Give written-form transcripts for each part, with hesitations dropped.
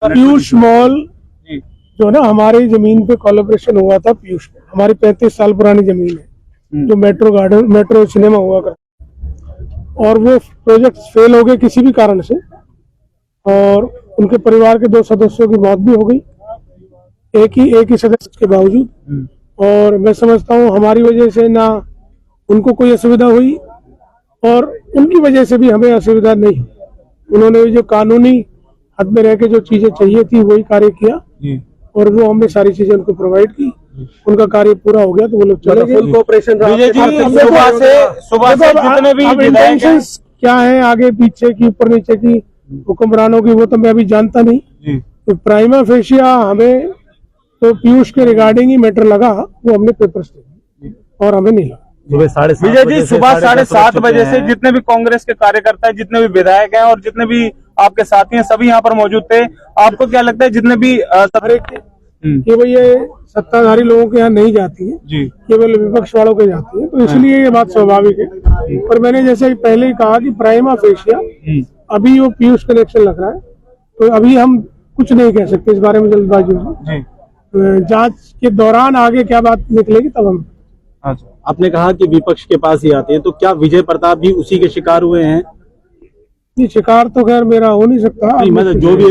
Piyush mall जो ना हमारी जमीन पे कोलैबोरेशन हुआ था। पीयूष हमारी 35 साल पुरानी जमीन है जो मेट्रो गार्डन मेट्रो सिनेमा हुआ करता, और वो प्रोजेक्ट फेल हो गए किसी भी कारण से, और उनके परिवार के 2 सदस्यों की मौत भी हो गई, एक ही सदस्य के बावजूद। और मैं समझता हूँ हमारी वजह से ना उनको कोई असुविधा हुई और उनकी वजह से भी हमें असुविधा नहीं। उन्होंने जो कानूनी हद में रह के जो चीजें चाहिए थी वही कार्य किया और वो हमने सारी चीजें उनको प्रोवाइड की। उनका कार्य पूरा हो गया तो वो लोग चले गए। फुल कोऑपरेशन सुबह से जितने भी इंटेंशंस क्या है आगे पीछे की ऊपर नीचे की हुक्मरानों की वो तो मैं अभी जानता नहीं। तो प्राइमा फेशिया हमें तो पीयूष के रिगार्डिंग ही मैटर लगा, वो हमने पेपर्स दिए और हमें नहीं लगा। विजय जी सुबह 7:30 बजे से जितने भी कांग्रेस के कार्यकर्ता है, जितने भी विधायक हैं और जितने भी आपके साथी हैं, सभी यहाँ पर मौजूद थे। आपको क्या लगता है जितने भी केवल ये सत्ताधारी लोगों के यहाँ नहीं जाती है, केवल विपक्ष वालों के जाती है, तो इसलिए ये बात स्वाभाविक है। पर मैंने जैसे पहले ही कहा कि प्राइमा फेशिया अभी वो पीयूष कनेक्शन लग रहा है, तो अभी हम कुछ नहीं कह सकते इस बारे में जल्दबाजी में। जांच के दौरान आगे क्या बात निकलेगी तब हम। आपने कहा कि विपक्ष के पास ही आते हैं, तो क्या विजय प्रताप भी उसी के शिकार हुए हैं? ये शिकार तो खैर मेरा हो नहीं सकता। मतलब जो भी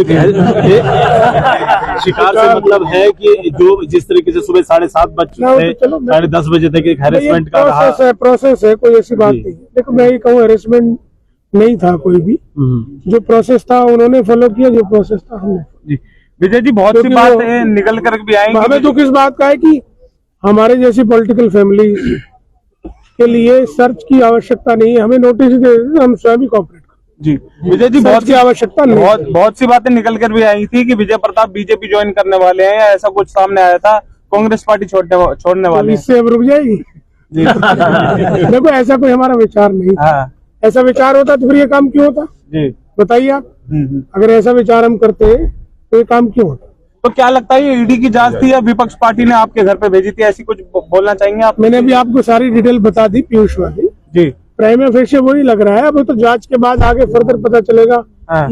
शिकार से मतलब है कि जो जिस तरीके से सुबह 7:30 बजे 10:30 बजे तक एक हैरेसमेंट का प्रोसेस है, कोई ऐसी बात नहीं है। देखो मैं ये कहूँ हैरेसमेंट नहीं था कोई भी, जो प्रोसेस था उन्होंने फॉलो किया, जो प्रोसेस था हमने। विजय जी बहुत सी बात निकल कर भी आएंगी। हमें दुख इस बात का है कि हमारे जैसी पॉलिटिकल फैमिली के लिए सर्च की आवश्यकता नहीं है, हमें नोटिस दे देते हम स्वयं भी कॉपरेट करें। जी विजय जी बहुत की आवश्यकता नहीं। बहुत सी बातें निकल कर भी आई थी कि विजय प्रताप बीजेपी ज्वाइन करने वाले हैं, या ऐसा कुछ सामने आया था, कांग्रेस पार्टी छोड़ने वाले हैं। इससे अब रुक जाएगी। देखो ऐसा कोई हमारा विचार नहीं। ऐसा विचार होता तो फिर ये काम क्यों होता? बताइए आप। अगर ऐसा विचार हम करते तो ये काम क्यों होता? तो क्या लगता है ये ईडी की जांच थी या विपक्ष पार्टी ने आपके घर पे भेजी थी, ऐसी कुछ बोलना चाहेंगे आप? मैंने भी आपको सारी डिटेल बता दी पीयूष वाली जी। प्राइमा फेशिया वही लग रहा है, अब तो जांच के बाद आगे फर्दर पता चलेगा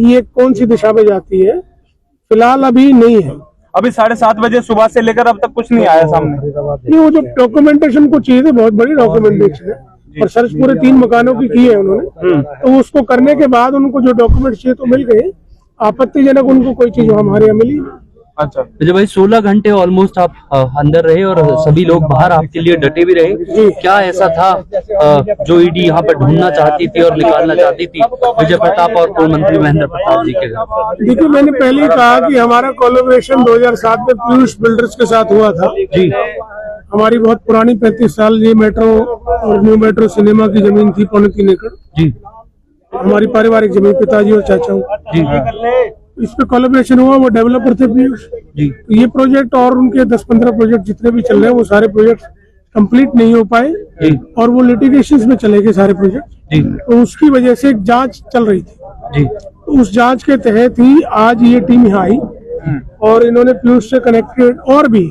ये कौन सी दिशा में जाती है। फिलहाल अभी नहीं है। अभी 7:30 बजे सुबह से लेकर अब तक कुछ नहीं आया सामने। वो जो डॉक्यूमेंटेशन को चाहिए थी, बहुत बड़ी डॉक्यूमेंटेशन है और सर्च पूरे 3 मकानों की है उन्होंने, तो उसको करने के बाद उनको जो डॉक्यूमेंट चाहिए तो मिल गए। आपत्तिजनक उनको कोई चीज हमारे यहाँ मिली। अच्छा विजय भाई 16 घंटे ऑलमोस्ट आप अंदर रहे और सभी लोग बाहर आपके लिए डटे भी रहे। क्या ऐसा था जो ईडी यहाँ पर ढूंढना चाहती थी और निकालना चाहती थी विजय प्रताप और पूर्व मंत्री महेंद्र प्रताप जी के? देखिए मैंने पहले ही कहा कि हमारा कोलैबोरेशन 2007 में पीयूष बिल्डर्स के साथ हुआ था जी। हमारी बहुत पुरानी 35 साल ये मेट्रो और न्यू मेट्रो सिनेमा की जमीन थी, 3.25 एकड़ जी। हमारी पारिवारिक जमीन पिताजी और चाचा जी। इस पे कोलैबोरेशन हुआ, वो डेवलपर थे पीयूष जी। तो ये प्रोजेक्ट और उनके 10-15 प्रोजेक्ट जितने भी चल रहे हैं वो सारे प्रोजेक्ट कंप्लीट नहीं हो पाए और वो लिटिगेशंस में चले गए सारे प्रोजेक्ट। तो उसकी वजह से एक जांच चल रही थी जी। तो उस जांच के तहत ही आज ये टीम यहाँ आई और इन्होंने पीयूष से कनेक्टेड और भी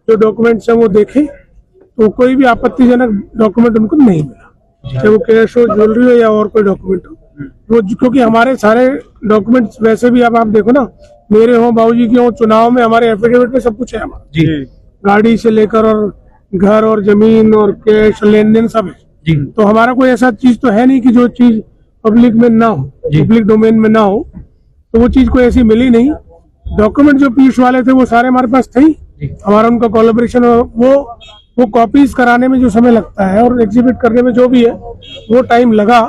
जो डॉक्यूमेंट्स हैं वो देखे, तो कोई भी आपत्तिजनक डॉक्यूमेंट उनको नहीं मिला, चाहे वो कैश हो, ज्वेलरी हो या और कोई डॉक्यूमेंट हो। वो क्योंकि हमारे सारे डॉक्यूमेंट्स वैसे भी अब आप देखो ना, मेरे हो, बाबूजी के हो, चुनाव में हमारे एफिडेविट में सब कुछ है हमारा जी। गाड़ी से लेकर और घर और जमीन और कैश लेन देन सब है जी। तो हमारा कोई ऐसा चीज तो है नहीं कि जो चीज पब्लिक में ना हो, पब्लिक डोमेन में ना हो, तो वो चीज कोई ऐसी मिली नहीं। डॉक्यूमेंट जो पीयूष वाले थे वो सारे हमारे पास थे। हमारा उनका कोलैबोरेशन और वो कॉपीज कराने में जो समय लगता है और एग्जिबिट करने में जो भी है वो टाइम लगा,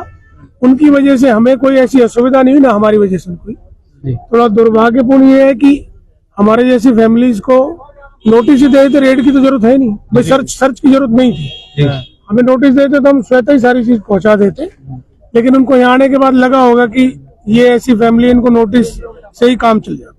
उनकी वजह से हमें कोई ऐसी असुविधा नहीं, ना हमारी वजह से कोई। थोड़ा दुर्भाग्यपूर्ण ये है कि हमारे जैसी फैमिलीज को नोटिस ही देते, रेड की तो जरूरत है नहीं भाई, सर्च की जरूरत नहीं थी। हमें नोटिस देते तो हम स्वतः ही सारी चीज पहुंचा देते, लेकिन उनको यहाँ आने के बाद लगा होगा कि ये ऐसी फैमिली, इनको नोटिस से ही काम चल जाता है।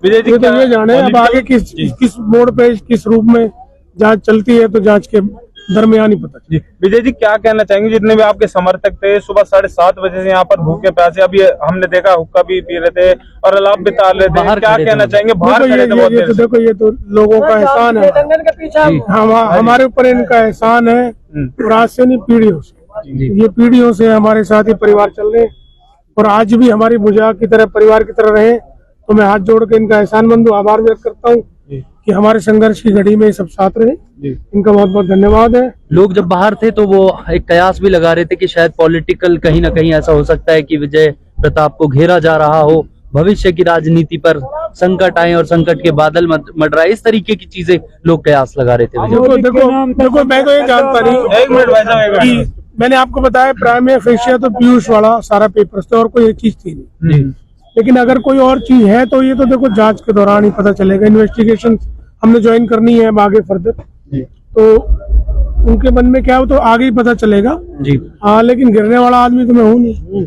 विजय जी तो ये जाने अब आगे किस मोड़ पे किस रूप में जांच चलती है, तो जांच के दरमियान ही पता। विजय जी क्या कहना चाहेंगे, जितने भी आपके समर्थक थे सुबह 7:30 बजे से यहाँ पर भूखे प्यासे, अभी हमने देखा हुक्का भी पी रहे थे और अलाप भी ताल रहे थे, क्या कहना चाहेंगे? बाहर देखो ये तो लोगों का एहसान है, हमारे ऊपर इनका एहसान है और आज से नहीं पीढ़ियों से, ये पीढ़ियों से हमारे साथ ही परिवार चल रहे हैं और आज भी हमारी बुझा की तरह परिवार की तरह रहे तो मैं हाथ जोड़ के इनका एहसानमंद हूँ, आभार व्यक्त करता हूँ कि हमारे संघर्ष की घड़ी में ये सब साथ रहे। इनका बहुत बहुत धन्यवाद है। लोग जब बाहर थे तो वो एक कयास भी लगा रहे थे कि शायद पॉलिटिकल कहीं ना कहीं ऐसा हो सकता है कि विजय प्रताप को घेरा जा रहा हो, भविष्य की राजनीति पर संकट आए और संकट के बादल मंडराए, इस तरीके की चीजें लोग कयास लगा रहे थे। देखो मैं तो ये जानता नहीं, एक मिनट भाई साहब, कि मैंने आपको बताया प्राइम फेशिया तो पीयूष वाला सारा पेपर थे और कोई एक चीज थी नहीं। लेकिन अगर कोई और चीज है तो ये तो देखो जांच के दौरान ही पता चलेगा। इन्वेस्टिगेशन हमने ज्वाइन करनी है अब आगे फर्दर, तो उनके मन में क्या हो तो आगे ही पता चलेगा। जी हाँ, लेकिन गिरने वाला आदमी तो मैं हूँ नहीं।